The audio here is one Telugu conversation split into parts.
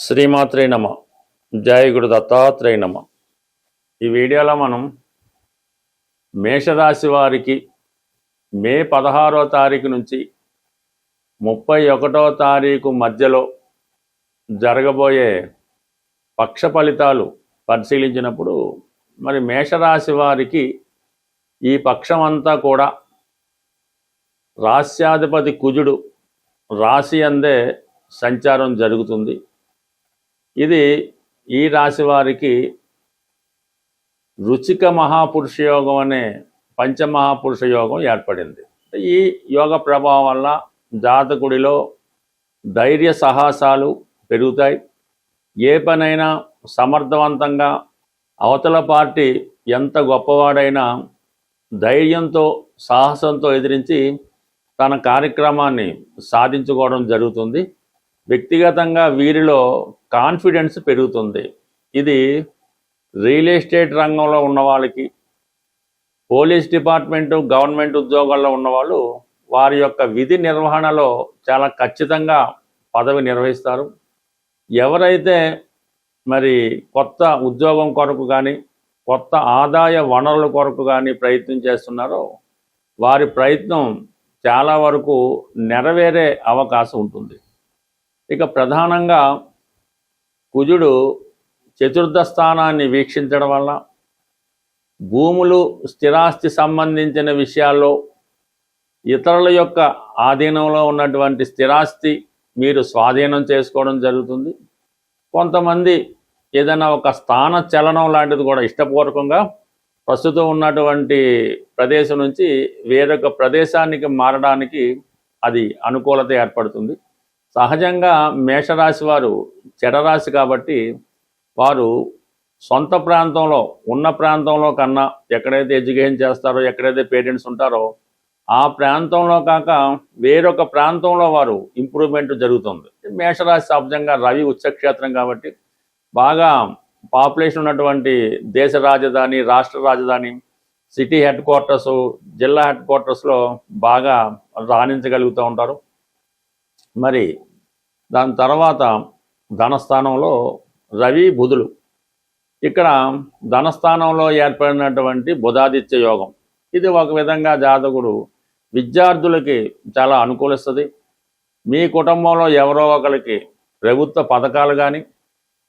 శ్రీమాత్రే నమ. జయ గురు దత్తాత్రేయ నమ. ఈ వీడియోలో మనం మేషరాశి వారికి మే 16వ తారీఖు నుంచి 31వ తారీఖు మధ్యలో జరగబోయే పక్ష ఫలితాలు పరిశీలించినప్పుడు మరి మేషరాశి వారికి ఈ పక్షం అంతా కూడా రాస్యాధిపతి కుజుడు రాశి అందే సంచారం జరుగుతుంది. ఇది ఈ రాశి వారికి రుచిక మహాపురుష యోగం అనే పంచమహాపురుష యోగం ఏర్పడింది. ఈ యోగ ప్రభావం వల్ల జాతకుడిలో ధైర్య సాహసాలు పెరుగుతాయి. ఏ పనైనా సమర్థవంతంగా అవతల పార్టీ ఎంత గొప్పవాడైనా ధైర్యంతో సాహసంతో ఎదిరించి తన కార్యక్రమాన్ని సాధించుకోవడం జరుగుతుంది. వ్యక్తిగతంగా వీరిలో కాన్ఫిడెన్స్ పెరుగుతుంది. ఇది రియల్ ఎస్టేట్ రంగంలో ఉన్న వాళ్ళకి, పోలీస్ డిపార్ట్మెంటు, గవర్నమెంట్ ఉద్యోగాల్లో ఉన్నవాళ్ళు వారి యొక్క విధి నిర్వహణలో చాలా ఖచ్చితంగా పదవి నిర్వహిస్తారు. ఎవరైతే మరి కొత్త ఉద్యోగం కొరకు కానీ కొత్త ఆదాయ వనరుల కొరకు కానీ ప్రయత్నం చేస్తున్నారో వారి ప్రయత్నం చాలా వరకు నెరవేరే అవకాశం ఉంటుంది. ఇక ప్రధానంగా కుజుడు చతుర్థ స్థానాన్ని వీక్షించడం వల్ల భూములు, స్థిరాస్తి సంబంధించిన విషయాల్లో ఇతరుల యొక్క ఆధీనంలో ఉన్నటువంటి స్థిరాస్తి మీరు స్వాధీనం చేసుకోవడం జరుగుతుంది. కొంతమంది ఏదైనా ఒక స్థాన చలనం లాంటిది కూడా ఇష్టపూర్వకంగా ప్రస్తుతం ఉన్నటువంటి ప్రదేశం నుంచి వేరొక ప్రదేశానికి మారడానికి అది అనుకూలత ఏర్పడుతుంది. సహజంగా మేషరాశి వారు చెడరాశి కాబట్టి వారు సొంత ప్రాంతంలో ఉన్న ప్రాంతంలో కన్నా ఎక్కడైతే ఎడ్యుకేషన్ చేస్తారో, ఎక్కడైతే పేరెంట్స్ ఉంటారో ఆ ప్రాంతంలో కాక వేరొక ప్రాంతంలో వారు ఇంప్రూవ్మెంట్ జరుగుతుంది. మేషరాశి సహజంగా రవి ఉచ్చక్షేత్రం కాబట్టి బాగా పాపులేషన్ ఉన్నటువంటి దేశ రాజధాని, రాష్ట్ర రాజధాని, సిటీ హెడ్ క్వార్టర్స్, జిల్లా హెడ్ క్వార్టర్స్లో బాగా రాణించగలుగుతూ ఉంటారు. మరి దాని తర్వాత ధనస్థానంలో రవి, బుధులు. ఇక్కడ ధనస్థానంలో ఏర్పడినటువంటి బుధాదిత్య యోగం ఇది ఒక విధంగా జాతకుడు విద్యార్థులకి చాలా అనుకూలిస్తుంది. మీ కుటుంబంలో ఎవరో ఒకరికి ప్రభుత్వ పథకాలు కానీ,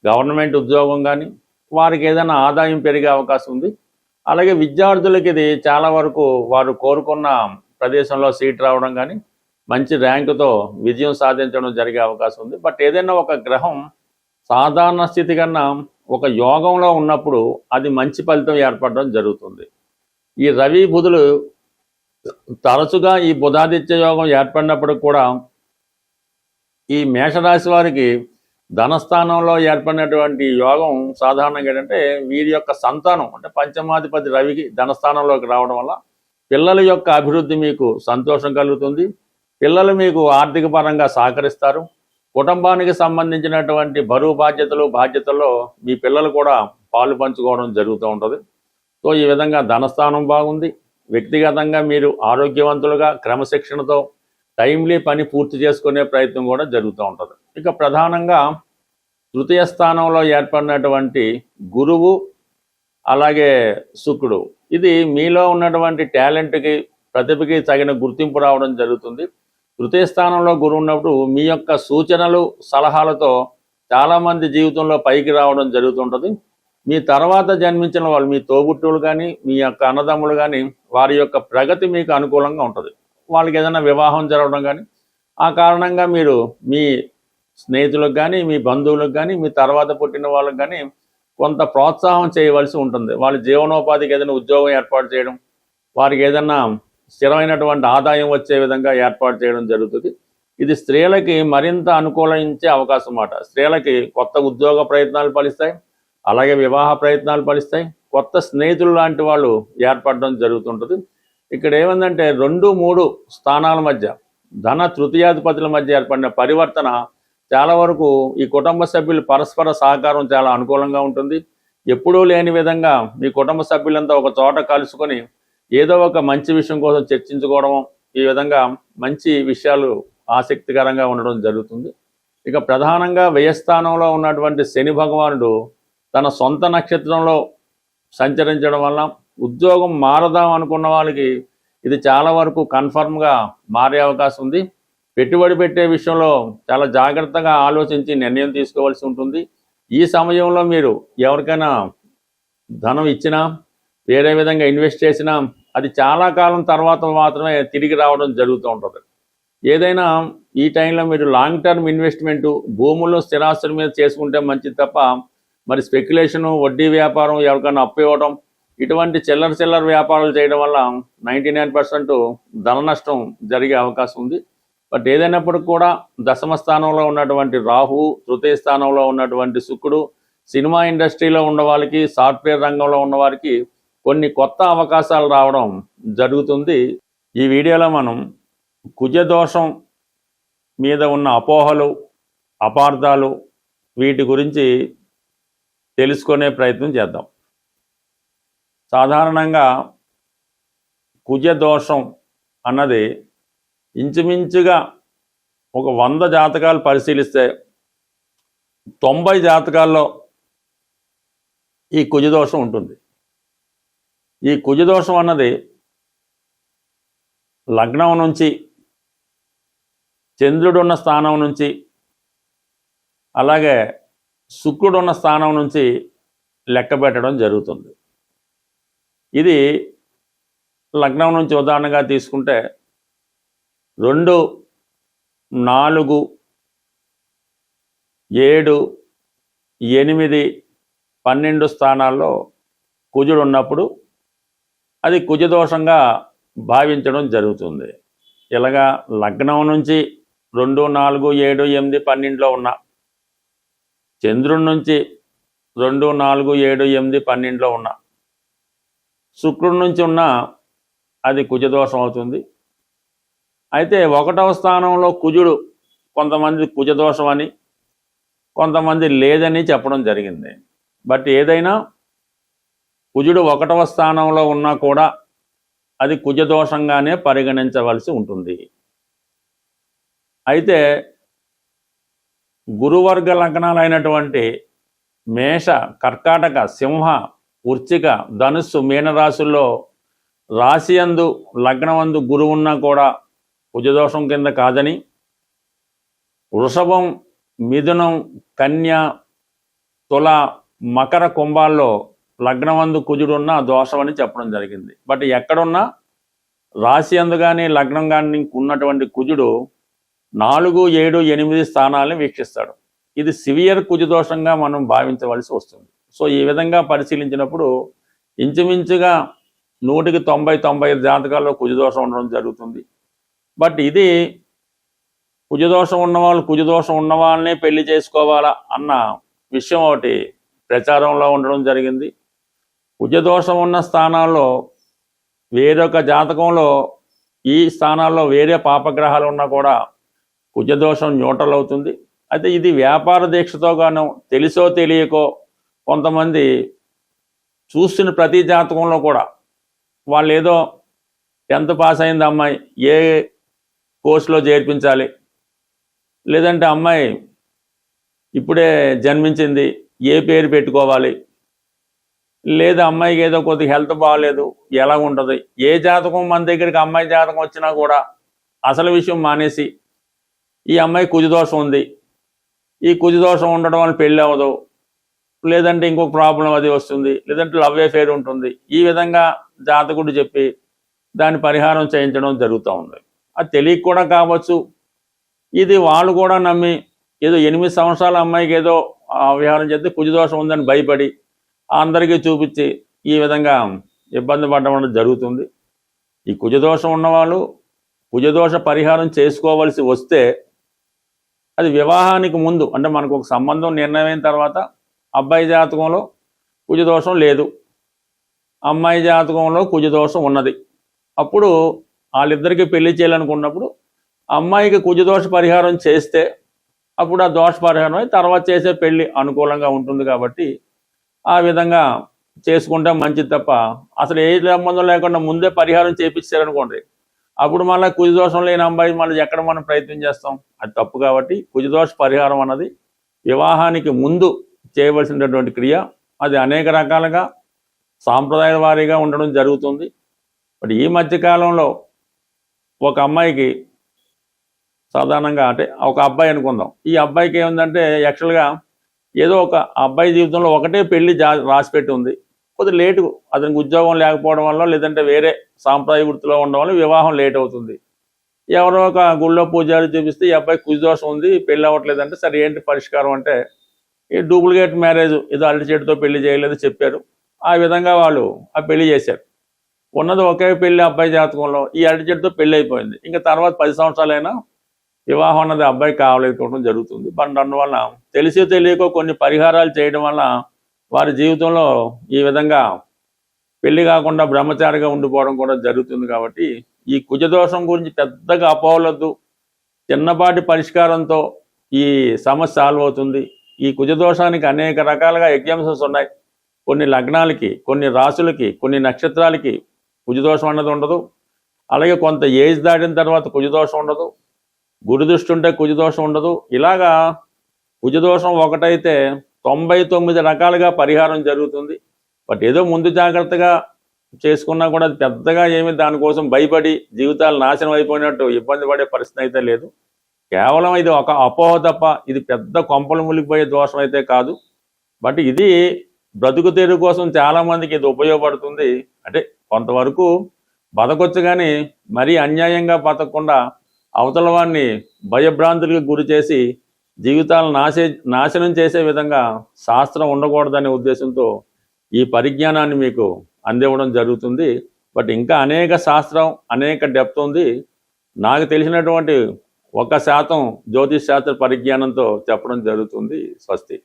గవర్నమెంట్ ఉద్యోగం కానీ, వారికి ఏదైనా ఆదాయం పెరిగే అవకాశం ఉంది. అలాగే విద్యార్థులకి ఇది చాలా వరకు వారు కోరుకున్న ప్రదేశంలో సీట్ రావడం కానీ, మంచి ర్యాంకుతో విజయం సాధించడం జరిగే అవకాశం ఉంది. బట్ ఏదైనా ఒక గ్రహం సాధారణ స్థితి కన్నా ఒక యోగంలో ఉన్నప్పుడు అది మంచి ఫలితం ఏర్పడడం జరుగుతుంది. ఈ రవి, బుధులు తరచుగా ఈ బుధాదిత్య యోగం ఏర్పడినప్పుడు కూడా ఈ మేషరాశి వారికి ధనస్థానంలో ఏర్పడినటువంటి యోగం సాధారణంగా ఏంటంటే వీరి యొక్క సంతానం అంటే పంచమాధిపతి రవికి ధనస్థానంలోకి రావడం వల్ల పిల్లల యొక్క అభివృద్ధి మీకు సంతోషం కలుగుతుంది. పిల్లలు మీకు ఆర్థిక పరంగా సహకరిస్తారు. కుటుంబానికి సంబంధించినటువంటి బరువు బాధ్యతల్లో మీ పిల్లలు కూడా పాలు పంచుకోవడం జరుగుతూ ఉంటుంది. సో ఈ విధంగా ధనస్థానం బాగుంది. వ్యక్తిగతంగా మీరు ఆరోగ్యవంతులుగా క్రమశిక్షణతో టైమ్లీ పని పూర్తి చేసుకునే ప్రయత్నం కూడా జరుగుతూ ఉంటుంది. ఇక ప్రధానంగా తృతీయ స్థానంలో ఏర్పడినటువంటి గురువు అలాగే శుక్రుడు ఇది మీలో ఉన్నటువంటి టాలెంట్కి, ప్రతిభకి తగిన గుర్తింపు రావడం జరుగుతుంది. తృతీయ స్థానంలో గురువు ఉన్నప్పుడు మీ యొక్క సూచనలు, సలహాలతో చాలామంది జీవితంలో పైకి రావడం జరుగుతుంటుంది. మీ తర్వాత జన్మించిన వాళ్ళు, మీ తోబుట్టువులు కానీ, మీ యొక్క అన్నదమ్ములు కానీ వారి యొక్క ప్రగతి మీకు అనుకూలంగా ఉంటుంది. వాళ్ళకి ఏదైనా వివాహం జరగడం కానీ ఆ కారణంగా మీరు మీ స్నేహితులకు కానీ, మీ బంధువులకు కానీ, మీ తర్వాత పుట్టిన వాళ్ళకి కానీ కొంత ప్రోత్సాహం చేయవలసి ఉంటుంది. వాళ్ళ జీవనోపాధికి ఏదైనా ఉద్యోగం ఏర్పాటు చేయడం, వారికి ఏదైనా స్థిరమైనటువంటి ఆదాయం వచ్చే విధంగా ఏర్పాటు చేయడం జరుగుతుంది. ఇది స్త్రీలకి మరింత అనుకూలించే అవకాశం అన్నమాట. స్త్రీలకి కొత్త ఉద్యోగ ప్రయత్నాలు ఫలిస్తాయి, అలాగే వివాహ ప్రయత్నాలు ఫలిస్తాయి, కొత్త స్నేహితులు లాంటి వాళ్ళు ఏర్పడడం జరుగుతుంటుంది. ఇక్కడ ఏమందంటే 2, 3 స్థానాల మధ్య ధన తృతీయాధిపతుల మధ్య ఏర్పడిన పరివర్తన చాలా వరకు ఈ కుటుంబ సభ్యులు పరస్పర సహకారం చాలా అనుకూలంగా ఉంటుంది. ఎప్పుడూ లేని విధంగా మీ కుటుంబ సభ్యులంతా ఒక చోట కలుసుకొని ఏదో ఒక మంచి విషయం కోసం చర్చించుకోవడం, ఈ విధంగా మంచి విషయాలు ఆసక్తికరంగా ఉండడం జరుగుతుంది. ఇక ప్రధానంగా వ్యయస్థానంలో ఉన్నటువంటి శని భగవానుడు తన సొంత నక్షత్రంలో సంచరించడం వల్ల ఉద్యోగం మారదాం అనుకున్న వాళ్ళకి ఇది చాలా వరకు కన్ఫర్మ్గా మారే అవకాశం ఉంది. పెట్టుబడి పెట్టే విషయంలో చాలా జాగ్రత్తగా ఆలోచించి నిర్ణయం తీసుకోవాల్సి ఉంటుంది. ఈ సమయంలో మీరు ఎవరికైనా ధనం ఇచ్చినా వేరే విధంగా ఇన్వెస్ట్ చేసినా అది చాలా కాలం తర్వాత మాత్రమే తిరిగి రావడం జరుగుతూ ఉంటుంది. ఏదైనా ఈ టైంలో మీరు లాంగ్ టర్మ్ ఇన్వెస్ట్మెంటు భూముల్లో స్థిరాస్తుల మీద చేసుకుంటే మంచిది తప్ప మరి స్పెక్యులేషను, వడ్డీ వ్యాపారం, ఎవరికైనా అప్పు ఇవ్వడం, ఇటువంటి చిల్లర వ్యాపారాలు చేయడం వల్ల 99% ధన నష్టం జరిగే అవకాశం ఉంది. బట్ ఏదైనప్పటికి కూడా దశమ స్థానంలో ఉన్నటువంటి రాహు, తృతీయ స్థానంలో ఉన్నటువంటి శుక్రుడు, సినిమా ఇండస్ట్రీలో ఉన్న వాళ్ళకి, సాఫ్ట్వేర్ రంగంలో ఉన్న వారికి కొన్ని కొత్త అవకాశాలు రావడం జరుగుతుంది. ఈ వీడియోలో మనం కుజదోషం మీద ఉన్న అపోహలు, అపార్థాలు వీటి గురించి తెలుసుకునే ప్రయత్నం చేద్దాం. సాధారణంగా కుజదోషం అన్నది ఇంచుమించుగా ఒక 100 జాతకాలు పరిశీలిస్తే 90 జాతకాల్లో ఈ కుజదోషం ఉంటుంది. ఈ కుజదోషం అన్నది లగ్నం నుంచి, చంద్రుడున్న స్థానం నుంచి, అలాగే శుక్రుడున్న స్థానం నుంచి లెక్క పెట్టడం జరుగుతుంది. ఇది లగ్నం నుంచి ఉదాహరణగా తీసుకుంటే 2, 4, 7, 8, 12 స్థానాల్లో కుజుడు ఉన్నప్పుడు అది కుజదోషంగా భావించడం జరుగుతుంది. ఇలాగా లగ్నం నుంచి 2, 4, 7, 8, 12లో ఉన్న, చంద్రుడి నుంచి 2, 4, 7, 8, 12లో ఉన్న, శుక్రుడి నుంచి ఉన్న అది కుజదోషం అవుతుంది. అయితే 1వ స్థానంలో కుజుడు కొంతమంది కుజదోషం అని, కొంతమంది లేదని చెప్పడం జరిగింది. బట్ ఏదైనా కుజుడు 1వ స్థానంలో ఉన్నా కూడా అది కుజదోషంగానే పరిగణించవలసి ఉంటుంది. అయితే గురువర్గ లగ్నాలైనటువంటి మేష, కర్కాటక, సింహ, వృశ్చిక, ధనుస్సు, మీనరాశుల్లో రాశియందు, లగ్నమందు గురువు ఉన్నా కూడా కుజదోషం కింద కాదని, వృషభం, మిథునం, కన్య, తుల, మకర, కుంభాల్లో లగ్నమందు కుజుడున్న దోషం అని చెప్పడం జరిగింది. బట్ ఎక్కడున్నా రాశి అందు కానీ లగ్నం కానీ ఉన్నటువంటి కుజుడు 4, 7, 8 స్థానాలను వీక్షిస్తాడు. ఇది సివియర్ కుజదోషంగా మనం భావించవలసి వస్తుంది. సో ఈ విధంగా పరిశీలించినప్పుడు ఇంచుమించుగా 100కి 90-95 జాతకాల్లో కుజదోషం ఉండడం జరుగుతుంది. బట్ ఇది కుజదోషం ఉన్న వాళ్ళనే పెళ్లి చేసుకోవాలా అన్న విషయం ఒకటి ప్రచారంలో ఉండడం జరిగింది. కుజదోషం ఉన్న స్థానాల్లో వేరొక జాతకంలో ఈ స్థానాల్లో వేరే పాపగ్రహాలు ఉన్నా కూడా కుజదోషం న్యూట్రల్ అవుతుంది. అయితే ఇది వ్యాపార దీక్షతో గాను తెలుసో తెలియకో కొంతమంది చూస్తున్న ప్రతి జాతకంలో కూడా వాళ్ళు ఏదో 10th పాస్ అయింది అమ్మాయి, ఏ కోర్సులో చేర్పించాలి, లేదంటే అమ్మాయి ఇప్పుడే జన్మించింది, ఏ పేరు పెట్టుకోవాలి, లేదా అమ్మాయికి ఏదో కొద్దిగా హెల్త్ బాగాలేదు, ఎలా ఉంటుంది, ఏ జాతకం మన దగ్గరికి అమ్మాయి జాతకం వచ్చినా కూడా అసలు విషయం మానేసి ఈ అమ్మాయి కుజదోషం ఉంది, ఈ కుజదోషం ఉండడం వల్ల పెళ్ళి అవ్వదు, లేదంటే ఇంకొక ప్రాబ్లం అది వస్తుంది, లేదంటే లవ్ అఫేర్ ఉంటుంది, ఈ విధంగా జాతకుడు చెప్పి దాని పరిహారం చేయించడం జరుగుతూ ఉంది. అది తెలియక కూడా కావచ్చు, ఇది వాళ్ళు కూడా నమ్మి ఏదో 8 సంవత్సరాల అమ్మాయికి ఏదో వ్యవహారం చేస్తే కుజదోషం ఉందని భయపడి అందరికీ చూపించి ఈ విధంగా ఇబ్బంది పడడం జరుగుతుంది. ఈ కుజదోషం ఉన్నవాళ్ళు కుజదోష పరిహారం చేసుకోవలసి వస్తే అది వివాహానికి ముందు, అంటే మనకు ఒక సంబంధం నిర్ణయమైన తర్వాత అబ్బాయి జాతకంలో కుజదోషం లేదు, అమ్మాయి జాతకంలో కుజదోషం ఉన్నది, అప్పుడు వాళ్ళిద్దరికీ పెళ్లి చేయాలనుకున్నప్పుడు అమ్మాయికి కుజదోష పరిహారం చేస్తే అప్పుడు ఆ దోష పరిహారం అయి తర్వాత చేసే పెళ్లి అనుకూలంగా ఉంటుంది. కాబట్టి ఆ విధంగా చేసుకుంటే మంచిది తప్ప అసలు ఏ సంబంధం లేకుండా ముందే పరిహారం చేయించారనుకోండి, అప్పుడు మళ్ళీ కుజదోషం లేని అమ్మాయి మళ్ళీ ఎక్కడ మనం ప్రయత్నం చేస్తాం? అది తప్పు. కాబట్టి కుజదోష పరిహారం అన్నది వివాహానికి ముందు చేయవలసినటువంటి క్రియ. అది అనేక రకాలుగా సాంప్రదాయ వారీగా ఉండడం జరుగుతుంది. బట్ ఈ మధ్యకాలంలో ఒక అమ్మాయికి సాధారణంగా, అంటే ఒక అబ్బాయి అనుకుందాం, ఈ అబ్బాయికి ఏముందంటే యాక్చువల్గా ఏదో ఒక అబ్బాయి జీవితంలో ఒకటే పెళ్లి రాసిపెట్టి ఉంది. కొద్దిగా లేటు, అతనికి ఉద్యోగం లేకపోవడం వల్ల, లేదంటే వేరే సాంప్రదాయ వృత్తిలో ఉండడం వల్ల వివాహం లేట్ అవుతుంది. ఎవరో ఒక గుళ్ళో పూజారి చూపిస్తే ఈ అబ్బాయి కుజదోషం ఉంది, పెళ్ళి అవ్వట్లేదంటే, సరే ఏంటి పరిష్కారం అంటే ఈ డూప్లికేట్ మ్యారేజ్, ఏదో అరటి చెట్టుతో పెళ్లి చేయలేదు చెప్పారు. ఆ విధంగా వాళ్ళు ఆ పెళ్లి చేశారు. ఉన్నది ఒకే పెళ్లి అబ్బాయి జాతకంలో, ఈ అరటి చెట్టుతో పెళ్లి అయిపోయింది. ఇంకా తర్వాత 10 సంవత్సరాలైనా వివాహం అన్నది అబ్బాయి కావలేకపోవడం జరుగుతుంది. బట్ అందువల్ల తెలిసి తెలియకో కొన్ని పరిహారాలు చేయడం వల్ల వారి జీవితంలో ఈ విధంగా పెళ్లి కాకుండా బ్రహ్మచారిగా ఉండిపోవడం కూడా జరుగుతుంది. కాబట్టి ఈ కుజదోషం గురించి పెద్దగా అపోహలొద్దు. చిన్నపాటి పరిష్కారంతో ఈ సమస్య సాల్వ్ అవుతుంది. ఈ కుజదోషానికి అనేక రకాలుగా ఎగ్జాంపుల్స్ ఉన్నాయి. కొన్ని లగ్నాలకి, కొన్ని రాశులకి, కొన్ని నక్షత్రాలకి కుజదోషం అన్నది ఉండదు. అలాగే కొంత ఏజ్ దాటిన తర్వాత కుజదోషం ఉండదు. గురు దృష్టి ఉంటే కుజదోషం ఉండదు. ఇలాగా కుజదోషం ఒకటైతే 99 రకాలుగా పరిహారం జరుగుతుంది. బట్ ఏదో ముందు జాగ్రత్తగా చేసుకున్నా కూడా అది పెద్దగా ఏమి దానికోసం భయపడి జీవితాలు నాశనం అయిపోయినట్టు ఇబ్బంది పడే పరిస్థితి అయితే లేదు. కేవలం ఇది ఒక అపోహ తప్ప ఇది పెద్ద కొంపలు మునిగిపోయే దోషం అయితే కాదు. బట్ ఇది బ్రతుకు తెరువు కోసం చాలామందికి ఇది ఉపయోగపడుతుంది. అంటే కొంతవరకు బతకొచ్చు, కానీ మరీ అన్యాయంగా బతకకుండా అవతల వాడిని భయభ్రాంతులకు గురి చేసి జీవితాలను నాశనం చేసే విధంగా శాస్త్రం ఉండకూడదనే ఉద్దేశంతో ఈ పరిజ్ఞానాన్ని మీకు అందివ్వడం జరుగుతుంది. బట్ ఇంకా అనేక శాస్త్రం, అనేక డెప్త్ ఉంది. నాకు తెలిసినటువంటి 1% జ్యోతిష్ శాస్త్ర పరిజ్ఞానంతో చెప్పడం జరుగుతుంది. స్వస్తి.